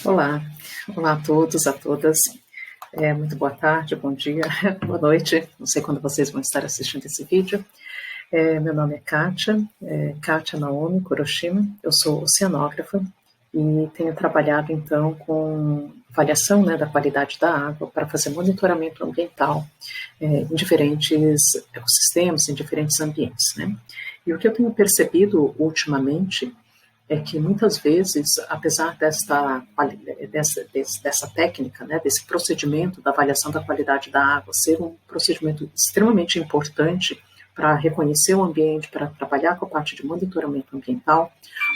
Olá, olá a todos, a todas. Muito boa tarde, bom dia, boa noite. Não sei quando vocês vão estar assistindo esse vídeo. Meu nome é Kátia, Kátia Naomi Kuroshima. Eu sou oceanógrafa e tenho trabalhado então com avaliação, da qualidade da água para fazer monitoramento ambiental em diferentes ecossistemas, em diferentes ambientes, né? E o que eu tenho percebido ultimamente é que muitas vezes, apesar dessa técnica, desse procedimento da avaliação da qualidade da água ser um procedimento extremamente importante para reconhecer o ambiente, para trabalhar com a parte de monitoramento ambiental,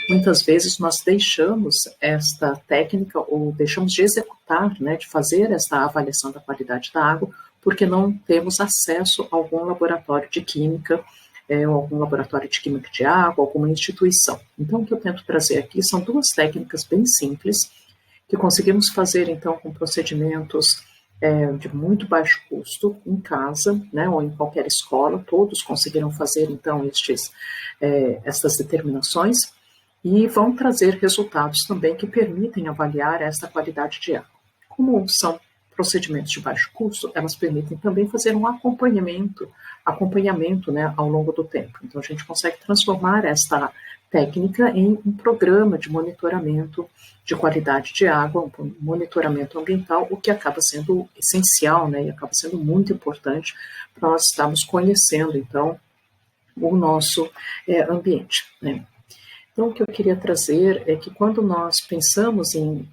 muitas vezes nós deixamos esta técnica ou deixamos de executar, de fazer esta avaliação da qualidade da água, porque não temos acesso a algum laboratório de química, ou algum laboratório de química de água, alguma instituição. Então, o que eu tento trazer aqui são duas técnicas bem simples, que conseguimos fazer, então, com procedimentos de muito baixo custo, em casa, ou em qualquer escola, todos conseguiram fazer, então, essas determinações, e vão trazer resultados também que permitem avaliar essa qualidade de água. Como são procedimentos de baixo custo, elas permitem também fazer um acompanhamento, ao longo do tempo. Então, a gente consegue transformar esta técnica em um programa de monitoramento de qualidade de água, um monitoramento ambiental, o que acaba sendo essencial, e acaba sendo muito importante para nós estarmos conhecendo, então, o nosso ambiente, Então, o que eu queria trazer é que quando nós pensamos em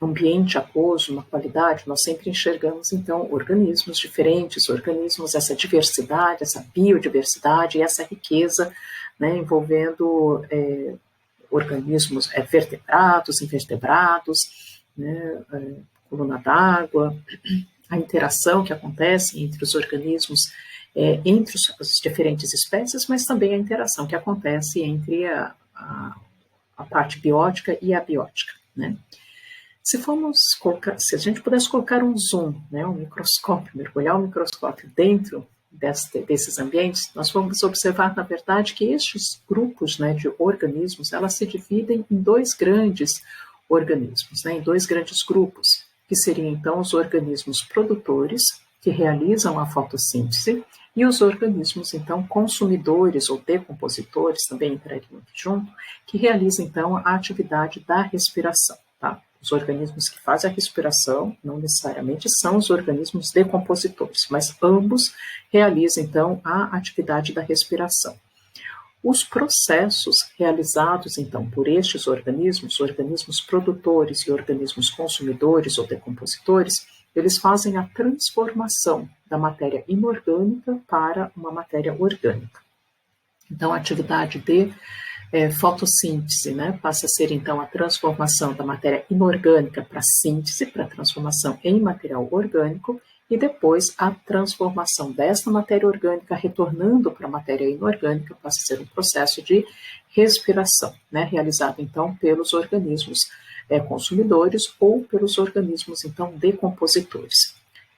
ambiente aquoso, uma qualidade, nós sempre enxergamos, então, organismos diferentes, essa diversidade, essa biodiversidade e essa riqueza, envolvendo organismos vertebrados, invertebrados, coluna d'água, a interação que acontece entre os organismos, entre as diferentes espécies, mas também a interação que acontece entre a parte biótica e abiótica, Se a gente pudesse colocar um zoom, um microscópio, mergulhar o microscópio dentro desses ambientes, nós vamos observar, na verdade, que estes grupos de organismos, elas se dividem em dois grandes organismos, em dois grandes grupos, que seriam, então, os organismos produtores, que realizam a fotossíntese, e os organismos, então, consumidores ou decompositores, também entrariam aqui junto, que realizam, então, a atividade da respiração, tá? Os organismos que fazem a respiração não necessariamente são os organismos decompositores, mas ambos realizam, então, a atividade da respiração. Os processos realizados, então, por estes organismos produtores e organismos consumidores ou decompositores, eles fazem a transformação da matéria inorgânica para uma matéria orgânica. Então, a atividade de fotossíntese, passa a ser, então, a transformação da matéria inorgânica para síntese, para transformação em material orgânico, e depois a transformação dessa matéria orgânica retornando para a matéria inorgânica passa a ser um processo de respiração, realizado, então, pelos organismos consumidores ou pelos organismos, então, decompositores.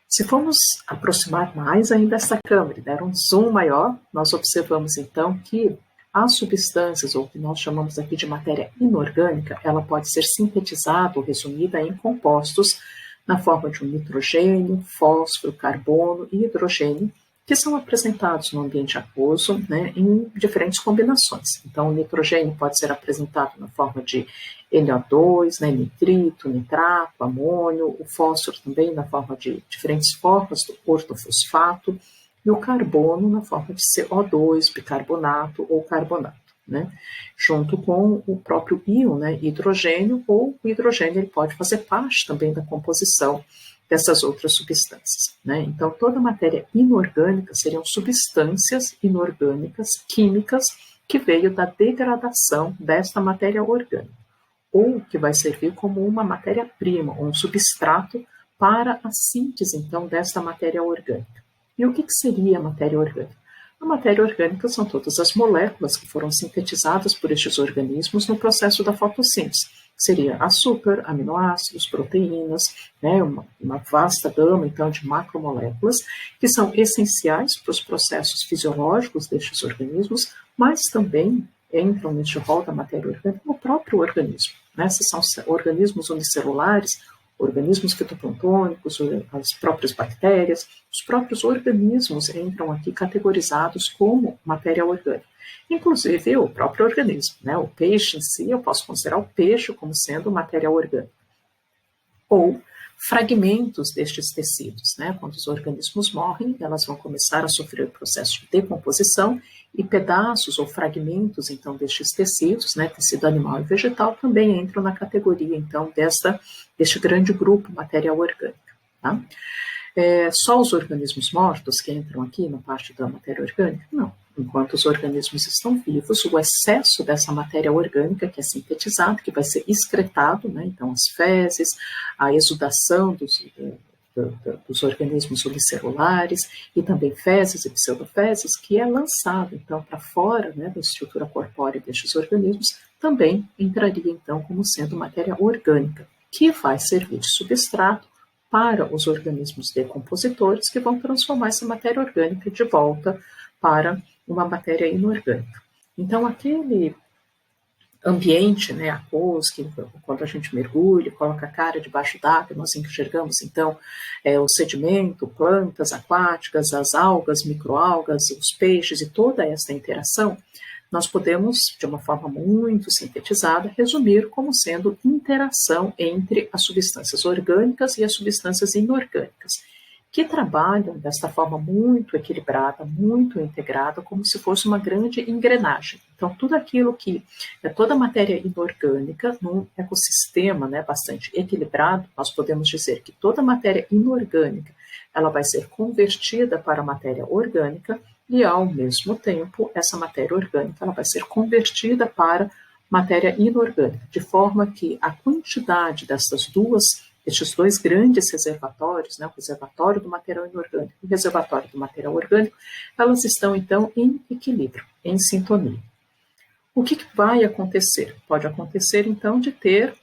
Se formos aproximar mais ainda essa câmera e dar um zoom maior, nós observamos, então, que as substâncias, ou que nós chamamos aqui de matéria inorgânica, ela pode ser sintetizada ou resumida em compostos na forma de um nitrogênio, fósforo, carbono e hidrogênio, que são apresentados no ambiente aquoso, em diferentes combinações. Então, o nitrogênio pode ser apresentado na forma de NO2, nitrito, nitrato, amônio, o fósforo também na forma de diferentes formas do ortofosfato, e o carbono na forma de CO2, bicarbonato ou carbonato, junto com o próprio íon, hidrogênio, ou o hidrogênio ele pode fazer parte também da composição dessas outras substâncias. Então, toda matéria inorgânica seriam substâncias inorgânicas, químicas, que veio da degradação desta matéria orgânica, ou que vai servir como uma matéria-prima, ou um substrato para a síntese, então, desta matéria orgânica. E o que seria a matéria orgânica? A matéria orgânica são todas as moléculas que foram sintetizadas por estes organismos no processo da fotossíntese. Seria açúcar, aminoácidos, proteínas, uma vasta gama, então, de macromoléculas, que são essenciais para os processos fisiológicos destes organismos, mas também entram neste rol da matéria orgânica no próprio organismo, né? Se são organismos unicelulares, organismos fitoplantônicos, as próprias bactérias, os próprios organismos entram aqui categorizados como matéria orgânica. Inclusive o próprio organismo, né? O peixe em si, eu posso considerar o peixe como sendo matéria orgânica. Ou fragmentos destes tecidos, né? Quando os organismos morrem, elas vão começar a sofrer o processo de decomposição e pedaços ou fragmentos, então, destes tecidos, né? Tecido animal e vegetal, também entram na categoria, então, deste grande grupo matéria orgânica, tá? Só os organismos mortos que entram aqui na parte da matéria orgânica? Não. Enquanto os organismos estão vivos, o excesso dessa matéria orgânica que é sintetizado, que vai ser excretado, né? Então as fezes, a exudação dos organismos unicelulares e também fezes e pseudofezes, que é lançado então para fora, né, da estrutura corpórea destes organismos, também entraria então como sendo matéria orgânica, que vai servir de substrato para os organismos decompositores, que vão transformar essa matéria orgânica de volta para uma matéria inorgânica. Então, aquele ambiente, né, aquoso, que quando a gente mergulha, coloca a cara debaixo d'água, nós enxergamos, então, o sedimento, plantas aquáticas, as algas, microalgas, os peixes e toda essa interação, nós podemos, de uma forma muito sintetizada, resumir como sendo interação entre as substâncias orgânicas e as substâncias inorgânicas, que trabalham desta forma muito equilibrada, muito integrada, como se fosse uma grande engrenagem. Então, tudo aquilo que é toda a matéria inorgânica, num ecossistema, né, bastante equilibrado, nós podemos dizer que toda a matéria inorgânica ela vai ser convertida para a matéria orgânica e, ao mesmo tempo, essa matéria orgânica ela vai ser convertida para matéria inorgânica, de forma que a quantidade estes dois grandes reservatórios, né, o reservatório do material inorgânico e o reservatório do material orgânico, elas estão, então, em equilíbrio, em sintonia. O que vai acontecer? Pode acontecer, então, de ter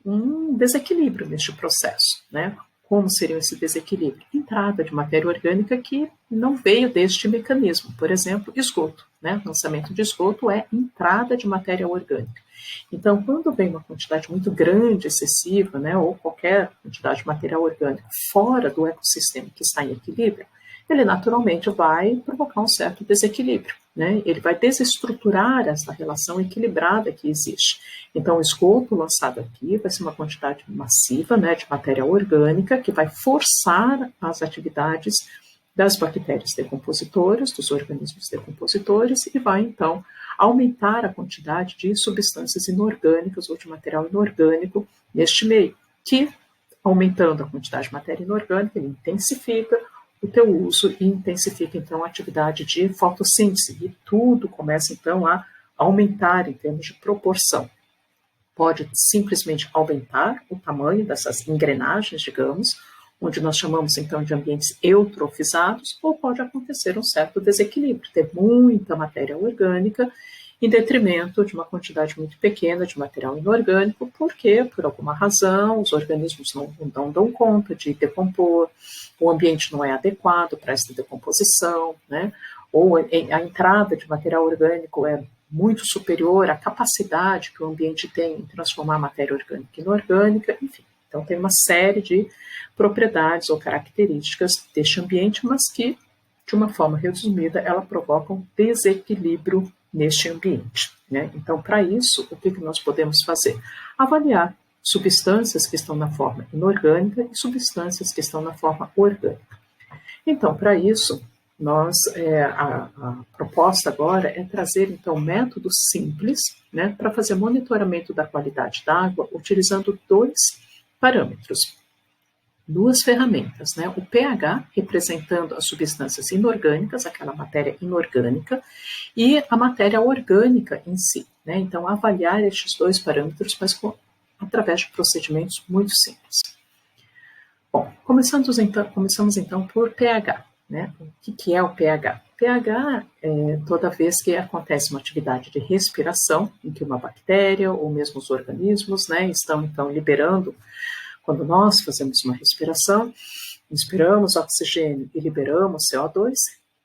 um desequilíbrio neste processo, né? Como seria esse desequilíbrio? Entrada de matéria orgânica que não veio deste mecanismo. Por exemplo, esgoto, né? Lançamento de esgoto é entrada de matéria orgânica. Então, quando vem uma quantidade muito grande, excessiva, né, ou qualquer quantidade de material orgânico fora do ecossistema que está em equilíbrio, ele naturalmente vai provocar um certo desequilíbrio, né? Ele vai desestruturar essa relação equilibrada que existe. Então, o esgoto lançado aqui vai ser uma quantidade massiva, né, de matéria orgânica que vai forçar as atividades das bactérias decompositoras, dos organismos decompositores, e vai, então, aumentar a quantidade de substâncias inorgânicas ou de material inorgânico neste meio, que, aumentando a quantidade de matéria inorgânica, ele intensifica o teu uso e intensifica, então, a atividade de fotossíntese, e tudo começa, então, a aumentar em termos de proporção. Pode simplesmente aumentar o tamanho dessas engrenagens, digamos, onde nós chamamos, então, de ambientes eutrofizados, ou pode acontecer um certo desequilíbrio, ter muita matéria orgânica em detrimento de uma quantidade muito pequena de material inorgânico, porque, por alguma razão, os organismos não dão conta de decompor, o ambiente não é adequado para essa decomposição, né? Ou a entrada de material orgânico é muito superior à capacidade que o ambiente tem em transformar a matéria orgânica em inorgânica, enfim. Então, tem uma série de propriedades ou características deste ambiente, mas que, de uma forma resumida, ela provoca um desequilíbrio neste ambiente, né? Então, para isso, o que nós podemos fazer? Avaliar substâncias que estão na forma inorgânica e substâncias que estão na forma orgânica. Então, para isso, a proposta agora é trazer, então, métodos simples, né, para fazer monitoramento da qualidade da água, utilizando dois parâmetros, duas ferramentas, né? O pH, representando as substâncias inorgânicas, aquela matéria inorgânica, e a matéria orgânica em si, né? Então, avaliar estes dois parâmetros, mas através de procedimentos muito simples. Bom, começamos então por pH, né? O que é o pH? pH é toda vez que acontece uma atividade de respiração, em que uma bactéria ou mesmo os organismos, né, estão então liberando. Quando nós fazemos uma respiração, inspiramos oxigênio e liberamos CO2,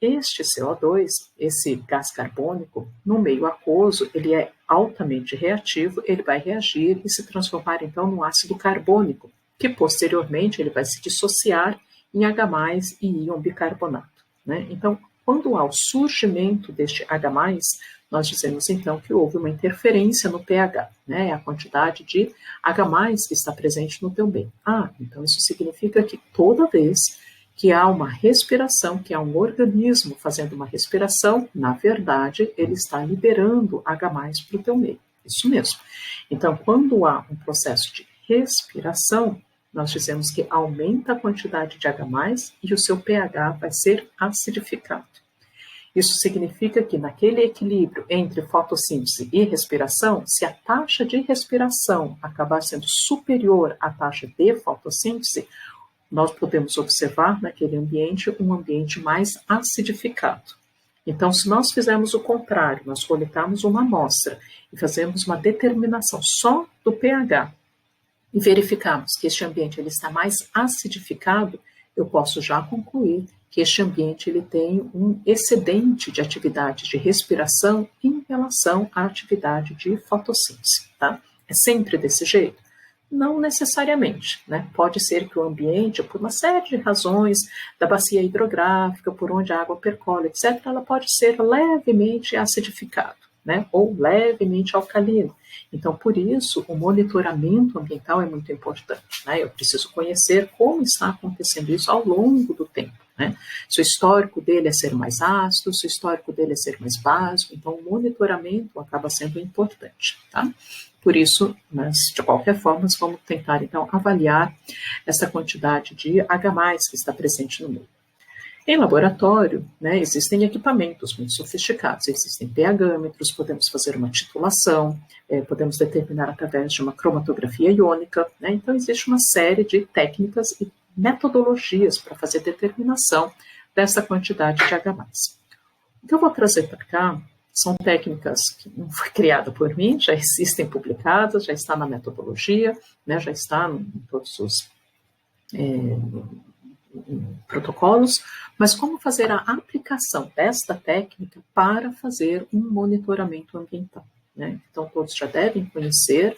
este CO2, esse gás carbônico, no meio aquoso, ele é altamente reativo, ele vai reagir e se transformar, então, num ácido carbônico, que posteriormente ele vai se dissociar em H+, e íon bicarbonato, né? Então, quando há o surgimento deste H+, nós dizemos, então, que houve uma interferência no pH, né? A quantidade de H+, que está presente no teu meio. Então isso significa que toda vez que há uma respiração, que há um organismo fazendo uma respiração, na verdade, ele está liberando H+ para o teu meio. Isso mesmo. Então, quando há um processo de respiração, nós dizemos que aumenta a quantidade de H+, e o seu pH vai ser acidificado. Isso significa que naquele equilíbrio entre fotossíntese e respiração, se a taxa de respiração acabar sendo superior à taxa de fotossíntese, nós podemos observar naquele ambiente um ambiente mais acidificado. Então, se nós fizermos o contrário, nós coletarmos uma amostra e fazermos uma determinação só do pH e verificarmos que este ambiente ele está mais acidificado, eu posso já concluir que este ambiente ele tem um excedente de atividade de respiração em relação à atividade de fotossíntese, tá? É sempre desse jeito? Não necessariamente, né? Pode ser que o ambiente, por uma série de razões, da bacia hidrográfica, por onde a água percola, etc., ela pode ser levemente acidificado, né? Ou levemente alcalino. Então, por isso, o monitoramento ambiental é muito importante, né? Eu preciso conhecer como está acontecendo isso ao longo do tempo, né? Se o histórico dele é ser mais ácido, se o histórico dele é ser mais básico, então o monitoramento acaba sendo importante, tá? Por isso, mas de qualquer forma, nós vamos tentar então avaliar essa quantidade de H+ que está presente no meio. Em laboratório, né, existem equipamentos muito sofisticados, existem pH-metros, podemos fazer uma titulação, podemos determinar através de uma cromatografia iônica, né, então existe uma série de técnicas e metodologias para fazer determinação dessa quantidade de H+. O que eu vou trazer para cá são técnicas que não foi criada por mim, já existem publicadas, já está na metodologia, né, já está em todos os protocolos, mas como fazer a aplicação desta técnica para fazer um monitoramento ambiental, né? Então, todos já devem conhecer,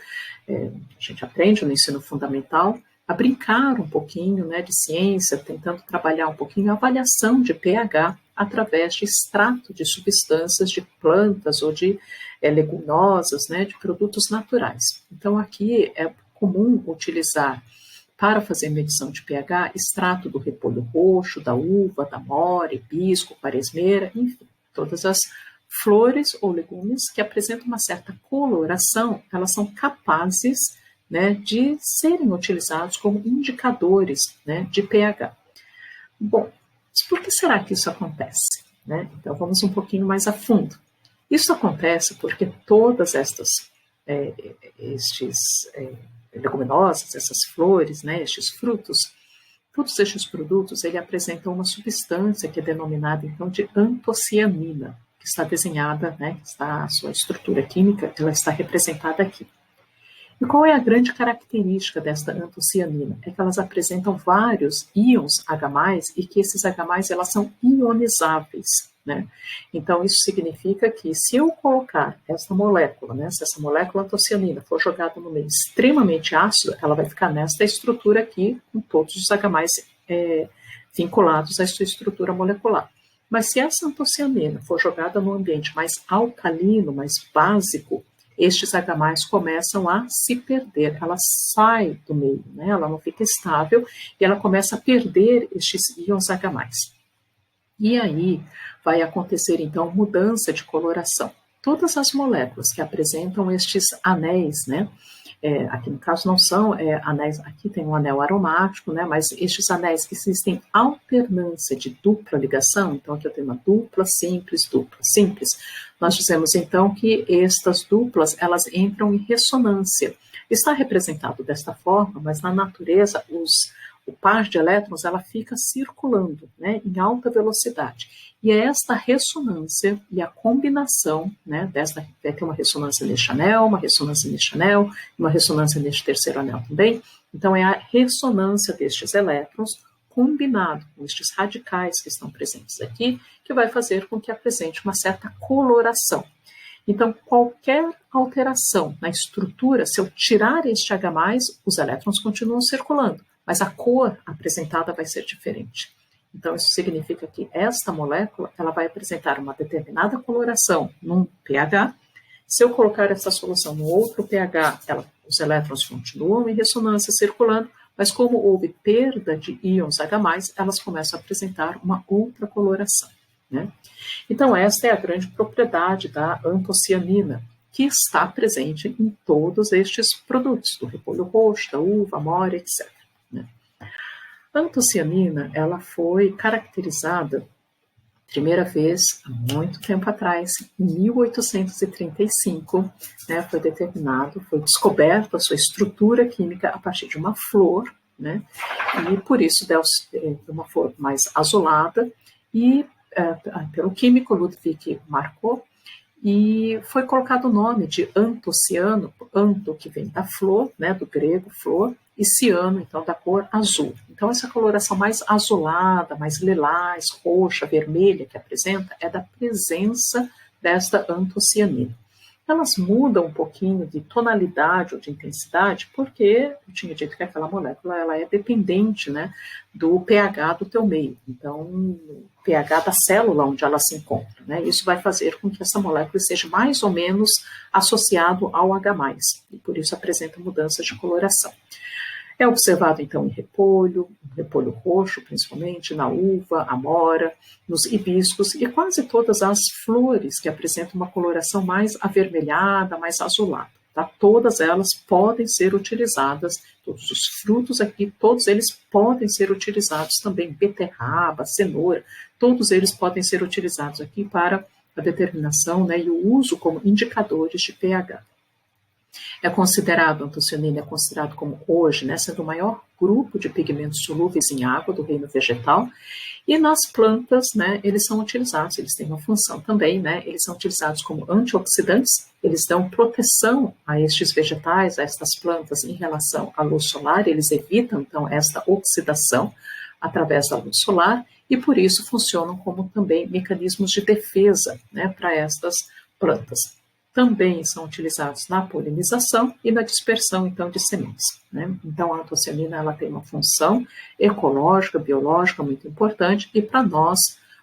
a gente aprende no ensino fundamental, a brincar um pouquinho, né, de ciência, tentando trabalhar um pouquinho a avaliação de pH através de extrato de substâncias de plantas ou de leguminosas, né, de produtos naturais. Então, aqui é comum utilizar, para fazer medição de pH, extrato do repolho roxo, da uva, da mora, hibisco, quaresmeira, enfim, todas as flores ou legumes que apresentam uma certa coloração, elas são capazes, né, de serem utilizados como indicadores, né, de pH. Bom, por que será que isso acontece, né? Então vamos um pouquinho mais a fundo. Isso acontece porque todas leguminosas, essas flores, né, estes frutos, todos estes produtos, ele apresentam uma substância que é denominada então de antocianina, que está desenhada, né, está a sua estrutura química, ela está representada aqui. E qual é a grande característica desta antocianina? É que elas apresentam vários íons H+, e que esses H+, elas são ionizáveis, né? Então, isso significa que se eu colocar essa molécula, né, se essa molécula antocianina for jogada no meio extremamente ácido, ela vai ficar nesta estrutura aqui, com todos os H+, vinculados à sua estrutura molecular. Mas se essa antocianina for jogada num ambiente mais alcalino, mais básico, estes H+ começam a se perder, ela sai do meio, né? Ela não fica estável e ela começa a perder estes íons H+. E aí vai acontecer então mudança de coloração. Todas as moléculas que apresentam estes anéis, né? Aqui no caso não são anéis, aqui tem um anel aromático, né? Mas estes anéis que existem alternância de dupla ligação, então aqui eu tenho uma dupla simples, nós dizemos então que estas duplas, elas entram em ressonância. Está representado desta forma, mas na natureza o par de elétrons ela fica circulando, né, em alta velocidade. E é esta ressonância e a combinação, né, vai ter uma ressonância neste anel, uma ressonância neste anel, uma ressonância neste terceiro anel também. Então, é a ressonância destes elétrons combinado com estes radicais que estão presentes aqui, que vai fazer com que apresente uma certa coloração. Então, qualquer alteração na estrutura, se eu tirar este H+, os elétrons continuam circulando, mas a cor apresentada vai ser diferente. Então, isso significa que esta molécula ela vai apresentar uma determinada coloração num pH. Se eu colocar essa solução no outro pH, os elétrons continuam em ressonância circulando, mas como houve perda de íons H+, elas começam a apresentar uma outra coloração, né? Então, esta é a grande propriedade da antocianina, que está presente em todos estes produtos, do repolho roxo, da uva, amora, etc., né? A antocianina ela foi caracterizada primeira vez há muito tempo atrás, em 1835, né, foi determinado, foi descoberta a sua estrutura química a partir de uma flor, né, e por isso deu uma flor mais azulada, e pelo químico Ludwig Marcot, e foi colocado o nome de antociano, anto que vem da flor, né, do grego flor, e ciano, então da cor azul. Então essa coloração mais azulada, mais lilás, roxa, vermelha que apresenta é da presença desta antocianina. Elas mudam um pouquinho de tonalidade ou de intensidade, porque eu tinha dito que aquela molécula ela é dependente, né, do pH do teu meio. Então, o pH da célula onde ela se encontra, né? Isso vai fazer com que essa molécula seja mais ou menos associado ao H+, e por isso apresenta mudanças de coloração. É observado, então, em repolho roxo, principalmente, na uva, amora, nos hibiscos e quase todas as flores que apresentam uma coloração mais avermelhada, mais azulada. Tá? Todas elas podem ser utilizadas, todos os frutos aqui, todos eles podem ser utilizados também, beterraba, cenoura, todos eles podem ser utilizados aqui para a determinação, né, e o uso como indicadores de pH. A antocianina é considerado como hoje, né, sendo o maior grupo de pigmentos solúveis em água do reino vegetal, e nas plantas, né, eles são utilizados, eles têm uma função também, né, eles são utilizados como antioxidantes, eles dão proteção a estes vegetais, a estas plantas em relação à luz solar, eles evitam, então, esta oxidação através da luz solar, e por isso funcionam como também mecanismos de defesa, né, para estas plantas. Também são utilizados na polinização e na dispersão, então, de sementes, né? Então, a antocianina ela tem uma função ecológica, biológica muito importante e para nós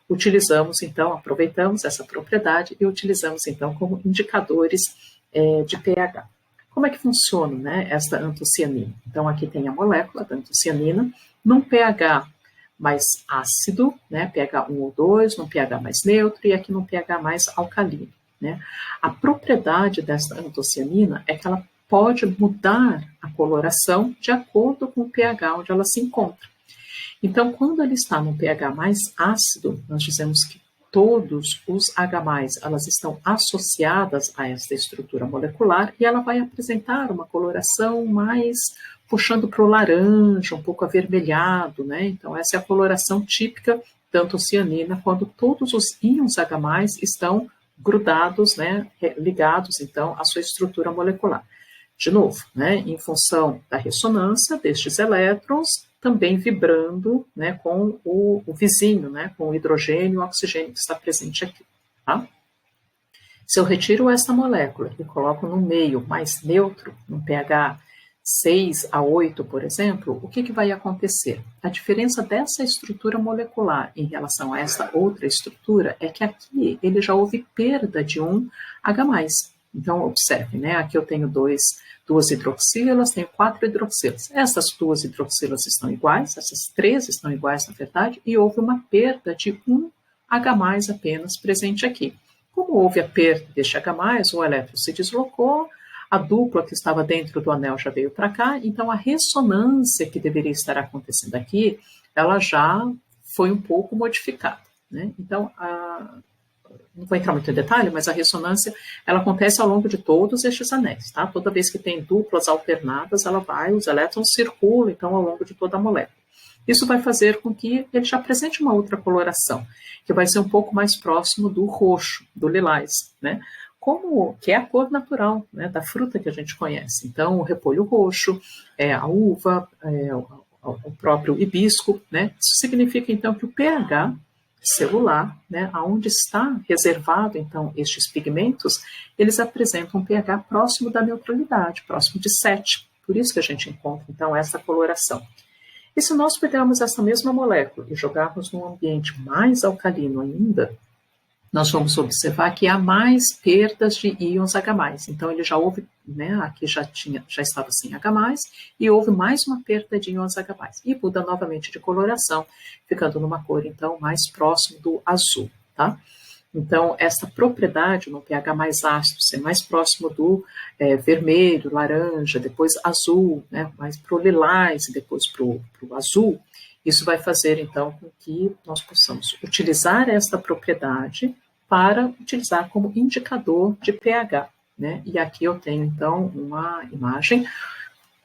utilizamos, então, aproveitamos essa propriedade e utilizamos, então, como indicadores de pH. Como é que funciona, né, esta antocianina? Então, aqui tem a molécula da antocianina num pH mais ácido, né, pH 1 ou 2, num pH mais neutro e aqui num pH mais alcalino. Né? A propriedade desta antocianina é que ela pode mudar a coloração de acordo com o pH onde ela se encontra. Então, quando ela está no pH mais ácido, nós dizemos que todos os H+, elas estão associadas a esta estrutura molecular e ela vai apresentar uma coloração mais puxando para o laranja, um pouco avermelhado, né? Então, essa é a coloração típica da antocianina quando todos os íons H+, estão grudados, né, ligados, então, à sua estrutura molecular. De novo, né, em função da ressonância destes elétrons, também vibrando, né, com o vizinho, né, com o hidrogênio e o oxigênio que está presente aqui. Tá? Se eu retiro essa molécula e coloco no meio mais neutro, no pH 6 a 8, por exemplo, o que vai acontecer? A diferença dessa estrutura molecular em relação a essa outra estrutura é que aqui ele já houve perda de um H+. Então, observe, né? Aqui eu tenho duas hidroxilas, tenho 4 hidroxilas. Essas 2 hidroxilas estão iguais, essas 3 estão iguais, na verdade, e houve uma perda de um H+ apenas presente aqui. Como houve a perda deste H+, o elétron se deslocou, a dupla que estava dentro do anel já veio para cá, então a ressonância que deveria estar acontecendo aqui, ela já foi um pouco modificada, né? Então, não vou entrar muito em detalhe, mas a ressonância, ela acontece ao longo de todos estes anéis, tá? Toda vez que tem duplas alternadas, os elétrons circulam, então, ao longo de toda a molécula. Isso vai fazer com que ele já apresente uma outra coloração, que vai ser um pouco mais próximo do roxo, do lilás, né? Que é a cor natural, né, da fruta que a gente conhece. Então, o repolho roxo, a uva, ao próprio hibisco, né? Isso significa, então, que o pH celular, né, aonde está reservado, então, estes pigmentos, eles apresentam um pH próximo da neutralidade, próximo de 7. Por isso que a gente encontra, então, essa coloração. E se nós pegarmos essa mesma molécula e jogarmos num ambiente mais alcalino ainda, nós vamos observar que há mais perdas de íons H+. Então, ele já houve, né, aqui já estava sem H+, e houve mais uma perda de íons H+. E muda novamente de coloração, ficando numa cor, então, mais próximo do azul, tá? Então, essa propriedade no pH mais ácido, ser mais próximo do vermelho, laranja, depois azul, né, mais para o lilás e depois para o azul, isso vai fazer, então, com que nós possamos utilizar esta propriedade para utilizar como indicador de pH, né? E aqui eu tenho, então, uma imagem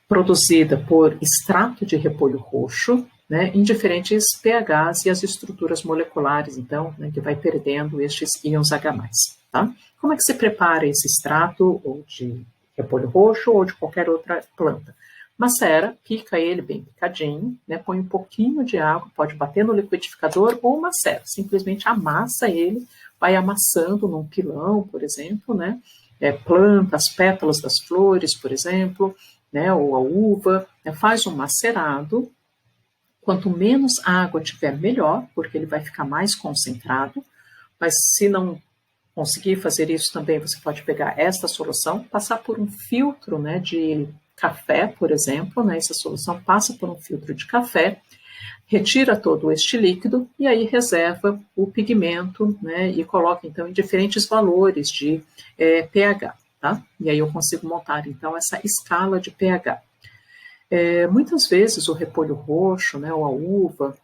produzida por extrato de repolho roxo, né, em diferentes pHs e as estruturas moleculares, então, né, que vai perdendo estes íons H+. Tá? Como é que se prepara esse extrato, ou de repolho roxo, ou de qualquer outra planta? Macera, pica ele bem picadinho, né, põe um pouquinho de água, pode bater no liquidificador ou macera, simplesmente amassa ele, vai amassando num pilão, por exemplo, né, planta as pétalas das flores, por exemplo, né, ou a uva, né, faz um macerado. Quanto menos água tiver, melhor, porque ele vai ficar mais concentrado, mas se não conseguir fazer isso também, você pode pegar esta solução, passar por um filtro, né, de café, por exemplo, né, essa solução passa por um filtro de café, retira todo este líquido e aí reserva o pigmento, né, e coloca então em diferentes valores de pH, tá? E aí eu consigo montar então essa escala de pH. Muitas vezes o repolho roxo, né, ou a uva,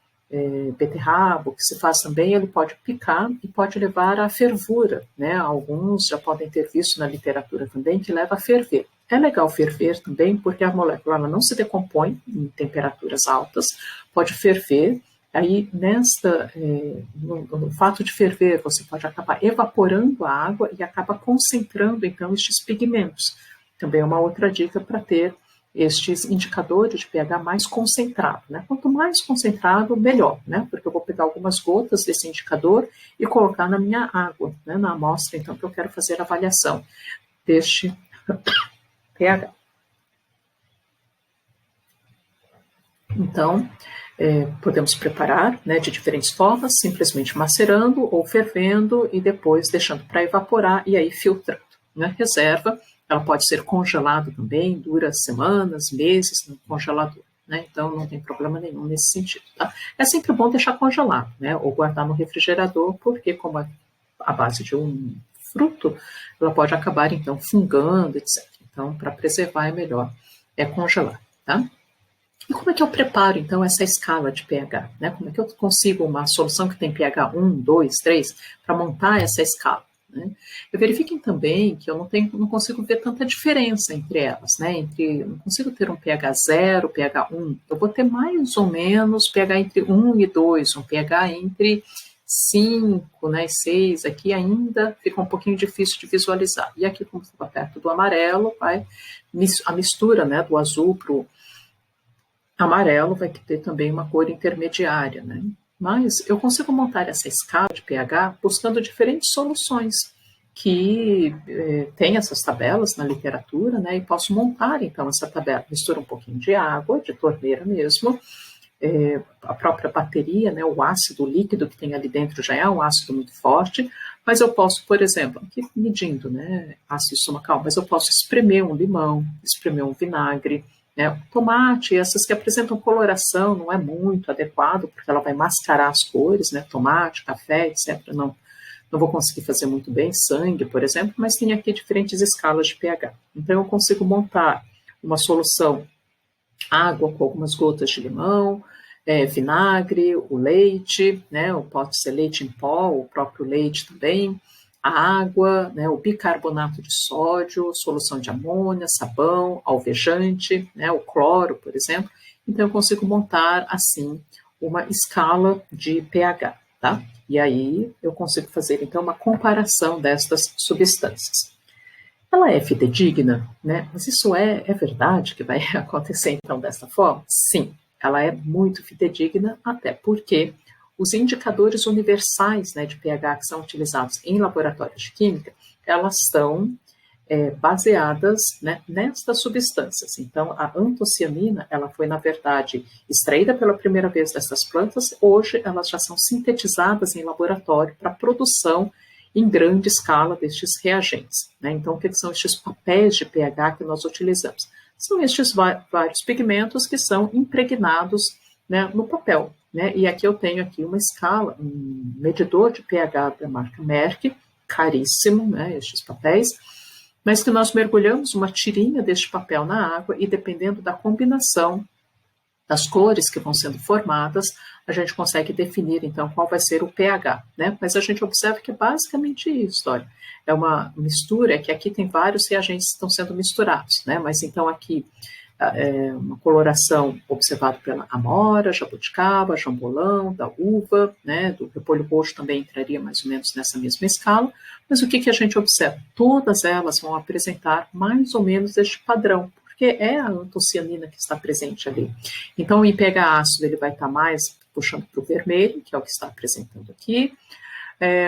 beterraba, que se faz também, ele pode picar e pode levar à fervura, né? Alguns já podem ter visto na literatura também que leva a ferver. É legal ferver também porque a molécula ela não se decompõe em temperaturas altas, pode ferver. Aí, no fato de ferver, você pode acabar evaporando a água e acaba concentrando, então, estes pigmentos. Também é uma outra dica para ter estes indicadores de pH mais concentrado, né? Quanto mais concentrado, melhor, né? Porque eu vou pegar algumas gotas desse indicador e colocar na minha água, né? Na amostra, então, que eu quero fazer a avaliação deste pH. Então, podemos preparar, né, de diferentes formas, simplesmente macerando ou fervendo e depois deixando para evaporar e aí filtrando, né? Reserva. Ela pode ser congelada também, dura semanas, meses no congelador, né? Então não tem problema nenhum nesse sentido, tá? É sempre bom deixar congelado, né? Ou guardar no refrigerador, porque como é a base de um fruto, ela pode acabar então fungando, etc. Então, para preservar é melhor congelar, tá? E como é que eu preparo, então, essa escala de pH? Né? Como é que eu consigo uma solução que tem pH 1, 2, 3, para montar essa escala? Né? Verifiquem também que eu não consigo ver tanta diferença entre elas, né? Não consigo ter um pH 0, pH 1. Eu vou ter mais ou menos pH entre 1 e 2, um pH entre 5, né, 6. Aqui ainda fica um pouquinho difícil de visualizar. E aqui, como está perto do amarelo, a mistura, né, do azul para o amarelo vai ter também uma cor intermediária, né? Mas eu consigo montar essa escala de pH buscando diferentes soluções que tem essas tabelas na literatura, né? E posso montar, então, essa tabela. Misturo um pouquinho de água, de torneira mesmo, a própria bateria, né? O ácido líquido que tem ali dentro já é um ácido muito forte, mas eu posso, por exemplo, aqui medindo, né? Ácido estomacal, mas eu posso espremer um limão, espremer um vinagre, né, tomate, essas que apresentam coloração, não é muito adequado, porque ela vai mascarar as cores, né, tomate, café, etc. Não vou conseguir fazer muito bem, sangue, por exemplo, mas tem aqui diferentes escalas de pH. Então, eu consigo montar uma solução, água com algumas gotas de limão, vinagre, o leite, né, ou pode ser leite em pó, o próprio leite também, a água, né, o bicarbonato de sódio, solução de amônia, sabão, alvejante, né, o cloro, por exemplo. Então, eu consigo montar, assim, uma escala de pH, tá? E aí, eu consigo fazer, então, uma comparação destas substâncias. Ela é fidedigna, né? Mas isso é verdade que vai acontecer, então, dessa forma? Sim, ela é muito fidedigna, até porque os indicadores universais, né, de pH que são utilizados em laboratórios de química, elas estão baseadas, né, nestas substâncias. Então, a antocianina, ela foi, na verdade, extraída pela primeira vez dessas plantas, hoje elas já são sintetizadas em laboratório para produção em grande escala destes reagentes. Né? Então, o que são estes papéis de pH que nós utilizamos? São estes vários pigmentos que são impregnados, né, no papel. Né? E aqui eu tenho aqui uma escala, um medidor de pH da marca Merck, caríssimo, né, estes papéis, mas que nós mergulhamos uma tirinha deste papel na água e, dependendo da combinação das cores que vão sendo formadas, a gente consegue definir, então, qual vai ser o pH, né? Mas a gente observa que é basicamente isso, olha, é uma mistura, que aqui tem vários reagentes que estão sendo misturados, né? Mas, então, aqui, uma coloração observada pela amora, jabuticaba, jambolão, da uva, né, do repolho roxo também entraria mais ou menos nessa mesma escala, mas o que a gente observa? Todas elas vão apresentar mais ou menos este padrão, porque é a antocianina que está presente ali. Então, o pH ácido ele vai estar mais puxando para o vermelho, que é o que está apresentando aqui,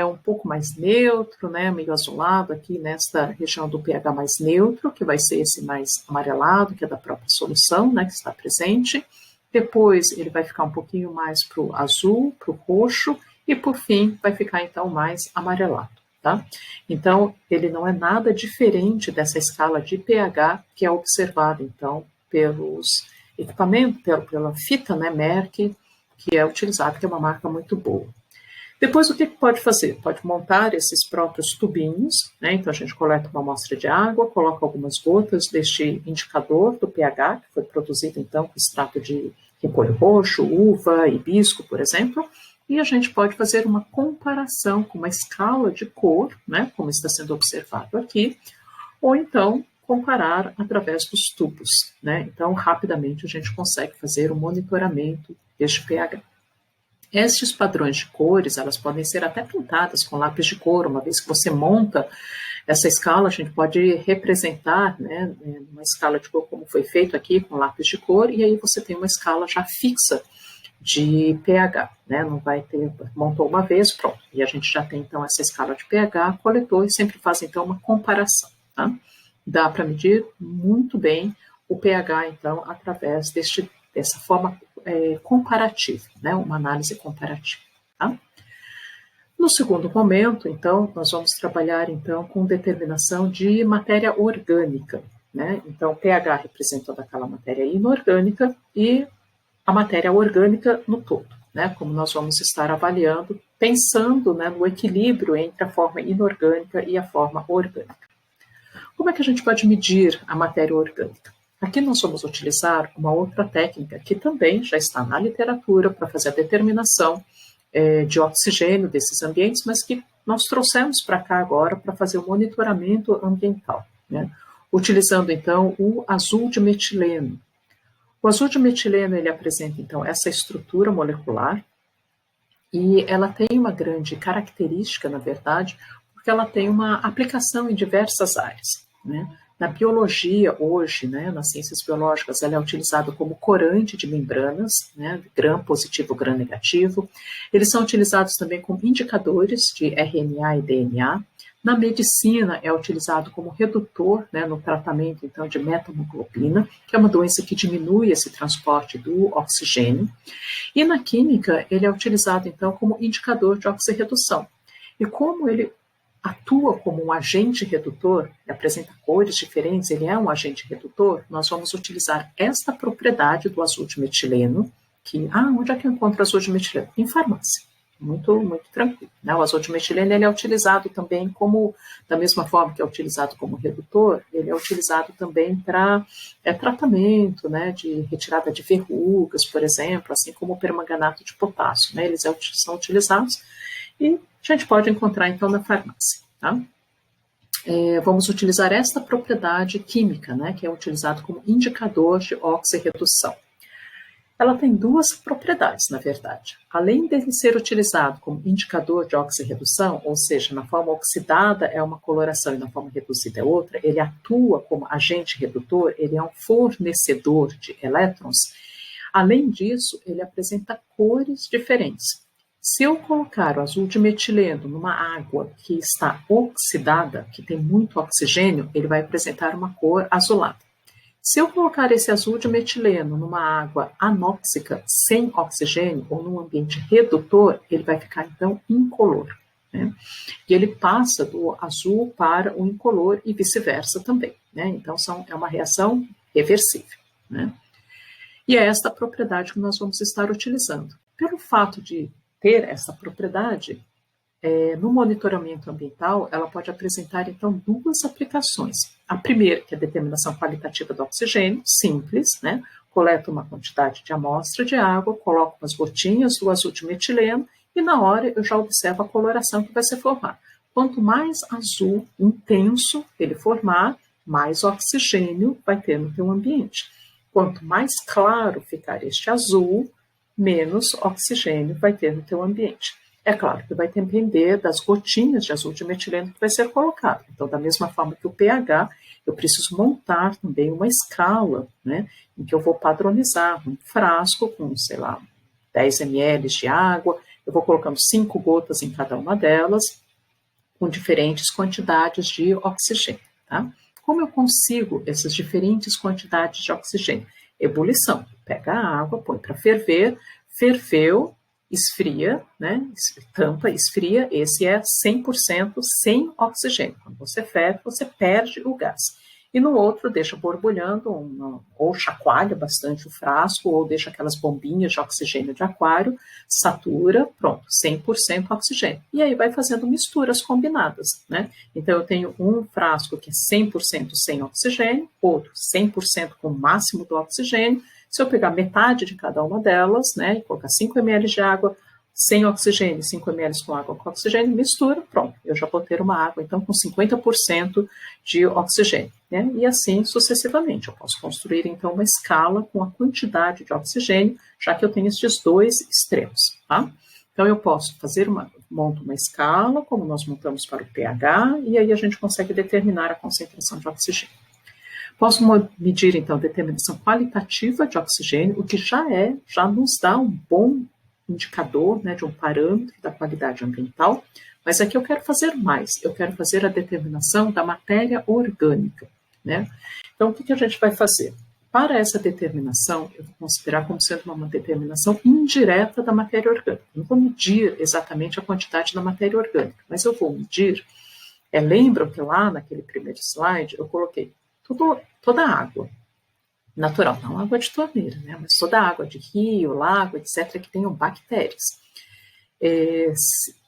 um pouco mais neutro, né, meio azulado aqui nesta região do pH mais neutro, que vai ser esse mais amarelado, que é da própria solução, né, que está presente. Depois ele vai ficar um pouquinho mais para o azul, para o roxo, e por fim vai ficar então mais amarelado. Tá? Então, ele não é nada diferente dessa escala de pH que é observada então pelos equipamentos, pela fita, né, Merck, que é utilizada, que é uma marca muito boa. Depois, o que pode fazer? Pode montar esses próprios tubinhos, né? Então a gente coleta uma amostra de água, coloca algumas gotas deste indicador do pH, que foi produzido então com extrato de repolho roxo, uva, hibisco, por exemplo, e a gente pode fazer uma comparação com uma escala de cor, né? Como está sendo observado aqui, ou então comparar através dos tubos, né? Então, rapidamente a gente consegue fazer o monitoramento deste pH. Estes padrões de cores, elas podem ser até pintadas com lápis de cor. Uma vez que você monta essa escala, a gente pode representar, né, uma escala de cor como foi feito aqui com lápis de cor, e aí você tem uma escala já fixa de pH, né, não vai ter, montou uma vez, pronto, e a gente já tem então essa escala de pH, coletou e sempre faz então uma comparação, tá? Dá para medir muito bem o pH então através dessa forma comparativa, né, uma análise comparativa. Tá? No segundo momento, então, nós vamos trabalhar então com determinação de matéria orgânica, né? Então, pH representando aquela matéria inorgânica e a matéria orgânica no todo, né? Como nós vamos estar avaliando, pensando, né, no equilíbrio entre a forma inorgânica e a forma orgânica. Como é que a gente pode medir a matéria orgânica? Aqui nós vamos utilizar uma outra técnica que também já está na literatura para fazer a determinação de oxigênio desses ambientes, mas que nós trouxemos para cá agora para fazer o monitoramento ambiental, né? Utilizando então o azul de metileno. O azul de metileno ele apresenta então essa estrutura molecular e ela tem uma grande característica, na verdade, porque ela tem uma aplicação em diversas áreas, né? Na biologia, hoje, né, nas ciências biológicas, ela é utilizada como corante de membranas, né, gram positivo, gram negativo. Eles são utilizados também como indicadores de RNA e DNA. Na medicina, é utilizado como redutor, né, no tratamento, então, de metahemoglobina, que é uma doença que diminui esse transporte do oxigênio. E na química, ele é utilizado, então, como indicador de oxirredução. E como ele atua como um agente redutor, apresenta cores diferentes, ele é um agente redutor, nós vamos utilizar esta propriedade do azul de metileno, que, onde é que eu encontro azul de metileno? Em farmácia. Muito, muito tranquilo. Né? O azul de metileno ele é utilizado também como, da mesma forma que é utilizado como redutor, ele é utilizado também para tratamento, né, de retirada de verrugas, por exemplo, assim como o permanganato de potássio. Né? Eles são utilizados e a gente pode encontrar, então, na farmácia. Tá? Vamos utilizar esta propriedade química, né, que é utilizado como indicador de oxirredução. Ela tem duas propriedades, na verdade. Além de ser utilizado como indicador de oxirredução, ou seja, na forma oxidada é uma coloração e na forma reduzida é outra, ele atua como agente redutor, ele é um fornecedor de elétrons. Além disso, ele apresenta cores diferentes. Se eu colocar o azul de metileno numa água que está oxidada, que tem muito oxigênio, ele vai apresentar uma cor azulada. Se eu colocar esse azul de metileno numa água anóxica, sem oxigênio, ou num ambiente redutor, ele vai ficar, então, incolor. Né? E ele passa do azul para o incolor e vice-versa também. Né? Então, é uma reação reversível. Né? E é esta propriedade que nós vamos estar utilizando. Pelo fato de ter essa propriedade, no monitoramento ambiental, ela pode apresentar, então, duas aplicações. A primeira, que é a determinação qualitativa do oxigênio, simples, né? Coleto uma quantidade de amostra de água, coloco umas gotinhas do azul de metileno e, na hora, eu já observo a coloração que vai se formar. Quanto mais azul intenso ele formar, mais oxigênio vai ter no teu ambiente. Quanto mais claro ficar este azul, menos oxigênio vai ter no teu ambiente. É claro que vai depender das gotinhas de azul de metileno que vai ser colocado. Então, da mesma forma que o pH, eu preciso montar também uma escala, né, em que eu vou padronizar um frasco com, 10 ml de água, eu vou colocando 5 gotas em cada uma delas, com diferentes quantidades de oxigênio. Tá? Como eu consigo essas diferentes quantidades de oxigênio? Ebulição. Pega a água, põe para ferver, ferveu, esfria, né? Tampa, esfria, esse é 100% sem oxigênio. Quando você ferve, você perde o gás. E no outro, deixa borbulhando, ou chacoalha bastante o frasco, ou deixa aquelas bombinhas de oxigênio de aquário, satura, pronto, 100% oxigênio. E aí vai fazendo misturas combinadas, né? Então, eu tenho um frasco que é 100% sem oxigênio, outro 100% com o máximo do oxigênio. Se eu pegar metade de cada uma delas, né, e colocar 5 ml de água sem oxigênio, 5 ml com água com oxigênio, mistura, pronto, eu já vou ter uma água, então, com 50% de oxigênio, né, e assim sucessivamente. Eu posso construir, então, uma escala com a quantidade de oxigênio, já que eu tenho esses dois extremos, tá? Então, eu posso monto uma escala, como nós montamos para o pH, e aí a gente consegue determinar a concentração de oxigênio. Posso medir, então, a determinação qualitativa de oxigênio, o que já nos dá um bom indicador, né, de um parâmetro da qualidade ambiental, mas aqui eu quero fazer mais, eu quero fazer a determinação da matéria orgânica. Né? Então, o que a gente vai fazer? Para essa determinação, eu vou considerar como sendo uma determinação indireta da matéria orgânica. Não vou medir exatamente a quantidade da matéria orgânica, mas eu vou medir, lembram que lá naquele primeiro slide eu coloquei toda a água natural, não água de torneira, né, mas toda a água de rio, lago, etc., que tenham bactérias.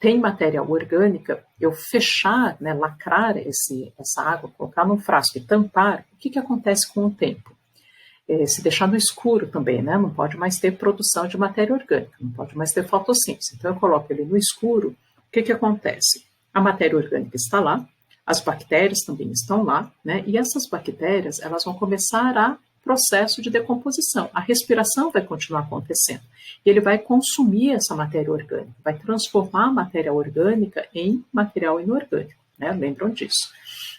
Tem matéria orgânica, eu fechar, né, lacrar essa água, colocar num frasco e tampar, o que acontece com o tempo? Se deixar no escuro também, né, não pode mais ter produção de matéria orgânica, não pode mais ter fotossíntese. Então, eu coloco ele no escuro, o que acontece? A matéria orgânica está lá, as bactérias também estão lá, né, e essas bactérias, elas vão começar a processo de decomposição. A respiração vai continuar acontecendo. E ele vai consumir essa matéria orgânica, vai transformar a matéria orgânica em material inorgânico, né? Lembram disso?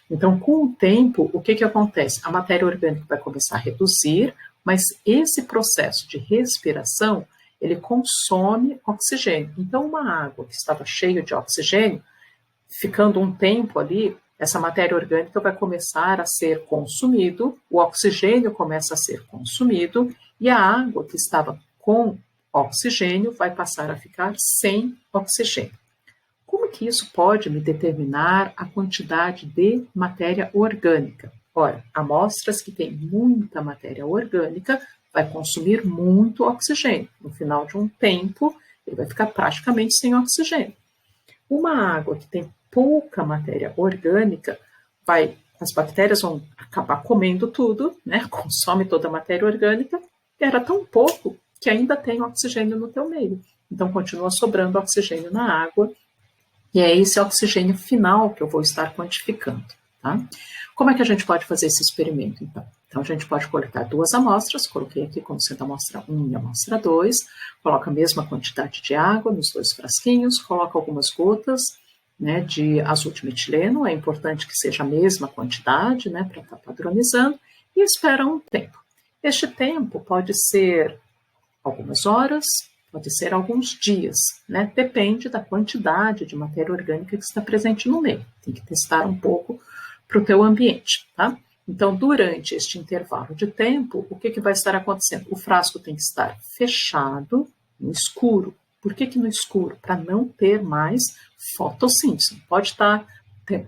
Então, com o tempo, o que acontece? A matéria orgânica vai começar a reduzir, mas esse processo de respiração, ele consome oxigênio. Então, uma água que estava cheia de oxigênio, ficando um tempo ali, essa matéria orgânica vai começar a ser consumido, o oxigênio começa a ser consumido e a água que estava com oxigênio vai passar a ficar sem oxigênio. Como que isso pode me determinar a quantidade de matéria orgânica? Ora, amostras que têm muita matéria orgânica vai consumir muito oxigênio. No final de um tempo, ele vai ficar praticamente sem oxigênio. Uma água que tem pouca matéria orgânica, as bactérias vão acabar comendo tudo, né? Consome toda a matéria orgânica, e era tão pouco que ainda tem oxigênio no teu meio. Então, continua sobrando oxigênio na água, e é esse oxigênio final que eu vou estar quantificando. Tá? Como é que a gente pode fazer esse experimento, então? Então, a gente pode coletar duas amostras, coloquei aqui como sendo a amostra 1 e a amostra 2, coloca a mesma quantidade de água nos dois frasquinhos, coloca algumas gotas, né, de azul de metileno, é importante que seja a mesma quantidade, né, para estar padronizando, e espera um tempo. Este tempo pode ser algumas horas, pode ser alguns dias, né? Depende da quantidade de matéria orgânica que está presente no meio. Tem que testar um pouco para o teu ambiente, tá? Então, durante este intervalo de tempo, o que vai estar acontecendo? O frasco tem que estar fechado, no escuro. Por que no escuro? Para não ter mais fotossíntese. Não pode estar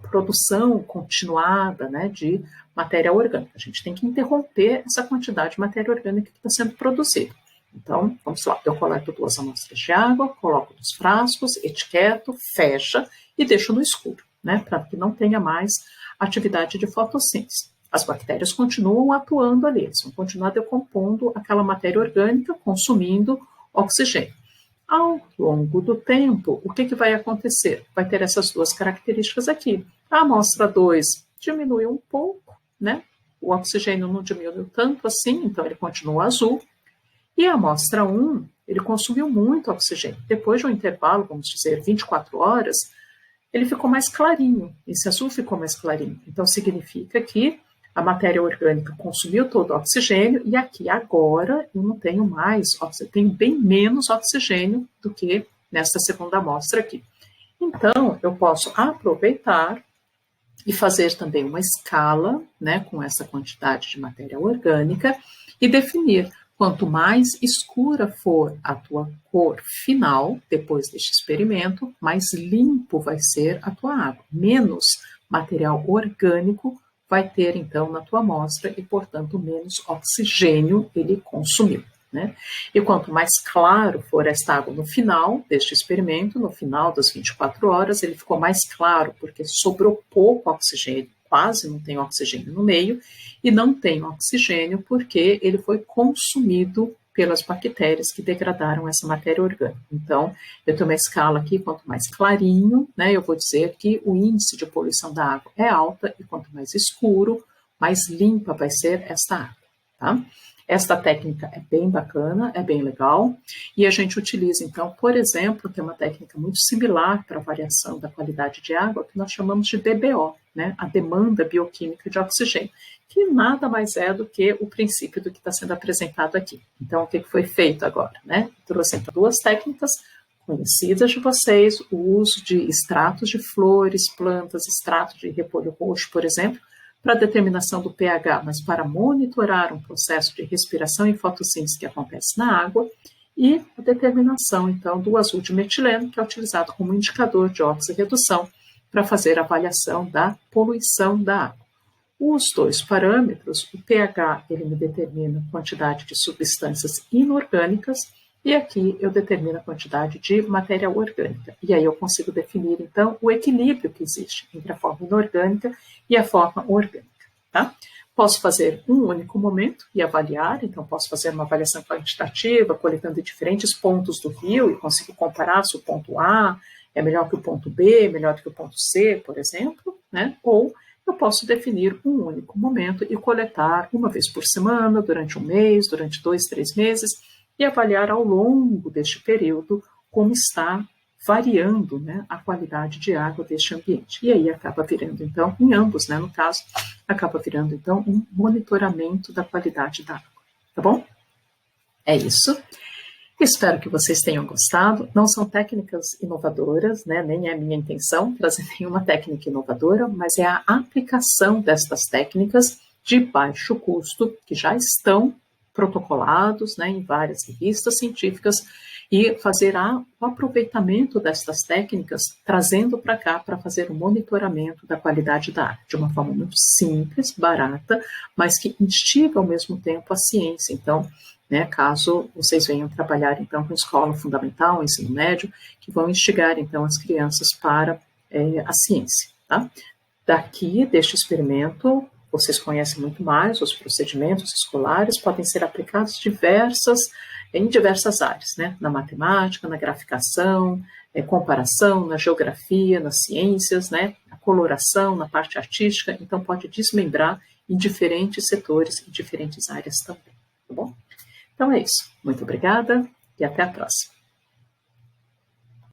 produção continuada, né, de matéria orgânica. A gente tem que interromper essa quantidade de matéria orgânica que está sendo produzida. Então, vamos lá, eu coleto 2 amostras de água, coloco nos frascos, etiqueto, fecha e deixo no escuro, né, para que não tenha mais atividade de fotossíntese. As bactérias continuam atuando ali, eles vão continuar decompondo aquela matéria orgânica, consumindo oxigênio. Ao longo do tempo, o que vai acontecer? Vai ter essas 2 características aqui. A amostra 2 diminuiu um pouco, né? O oxigênio não diminuiu tanto assim, então ele continua azul. E a amostra 1, ele consumiu muito oxigênio. Depois de um intervalo, vamos dizer, 24 horas, ele ficou mais clarinho. Esse azul ficou mais clarinho. Então, significa que a matéria orgânica consumiu todo o oxigênio e aqui agora eu não tenho mais oxigênio, tenho bem menos oxigênio do que nesta segunda amostra aqui. Então, eu posso aproveitar e fazer também uma escala, né, com essa quantidade de matéria orgânica e definir quanto mais escura for a tua cor final, depois deste experimento, mais limpo vai ser a tua água, menos material orgânico vai ter, então, na tua amostra e, portanto, menos oxigênio ele consumiu, né? E quanto mais claro for esta água no final deste experimento, no final das 24 horas, ele ficou mais claro porque sobrou pouco oxigênio, quase não tem oxigênio no meio, e não tem oxigênio porque ele foi consumido pelas bactérias que degradaram essa matéria orgânica. Então, eu tenho uma escala aqui, quanto mais clarinho, né, eu vou dizer que o índice de poluição da água é alta, e quanto mais escuro, mais limpa vai ser esta água, tá? Esta técnica é bem bacana, é bem legal, e a gente utiliza, então, por exemplo, que é uma técnica muito similar para a variação da qualidade de água, que nós chamamos de DBO, né, a demanda bioquímica de oxigênio, que nada mais é do que o princípio do que está sendo apresentado aqui. Então, o que foi feito agora? Né? Trouxe então 2 técnicas conhecidas de vocês, o uso de extratos de flores, plantas, extrato de repolho roxo, por exemplo, para determinação do pH, mas para monitorar um processo de respiração e fotossíntese que acontece na água, e a determinação, então, do azul de metileno, que é utilizado como indicador de oxirredução para fazer a avaliação da poluição da água. Os 2 parâmetros, o pH, ele me determina a quantidade de substâncias inorgânicas, e aqui eu determino a quantidade de matéria orgânica. E aí eu consigo definir, então, o equilíbrio que existe entre a forma inorgânica e a forma orgânica, tá? Posso fazer um único momento e avaliar, então posso fazer uma avaliação quantitativa, coletando diferentes pontos do rio e consigo comparar se o ponto A é melhor que o ponto B, melhor que o ponto C, por exemplo, né? Ou eu posso definir um único momento e coletar uma vez por semana, durante um mês, durante 2, 3 meses, e avaliar ao longo deste período como está variando, né, a qualidade de água deste ambiente. E aí acaba virando, então, em ambos, né, no caso, acaba virando, então, um monitoramento da qualidade da água. Tá bom? É isso. Espero que vocês tenham gostado. Não são técnicas inovadoras, né? Nem é minha intenção trazer nenhuma técnica inovadora, mas é a aplicação destas técnicas de baixo custo, que já estão protocolados, né, em várias revistas científicas, e fazer o aproveitamento destas técnicas, trazendo para cá para fazer o monitoramento da qualidade da água, de uma forma muito simples, barata, mas que instiga ao mesmo tempo a ciência. Então, né, caso vocês venham trabalhar então com escola fundamental, ensino médio, que vão instigar então as crianças para a ciência, tá? Daqui, deste experimento, vocês conhecem muito mais, os procedimentos escolares podem ser aplicados em diversas áreas, né? Na matemática, na graficação, comparação, na geografia, nas ciências, né? Na coloração, na parte artística, então pode desmembrar em diferentes setores e diferentes áreas também, tá bom? Então é isso. Muito obrigada e até a próxima.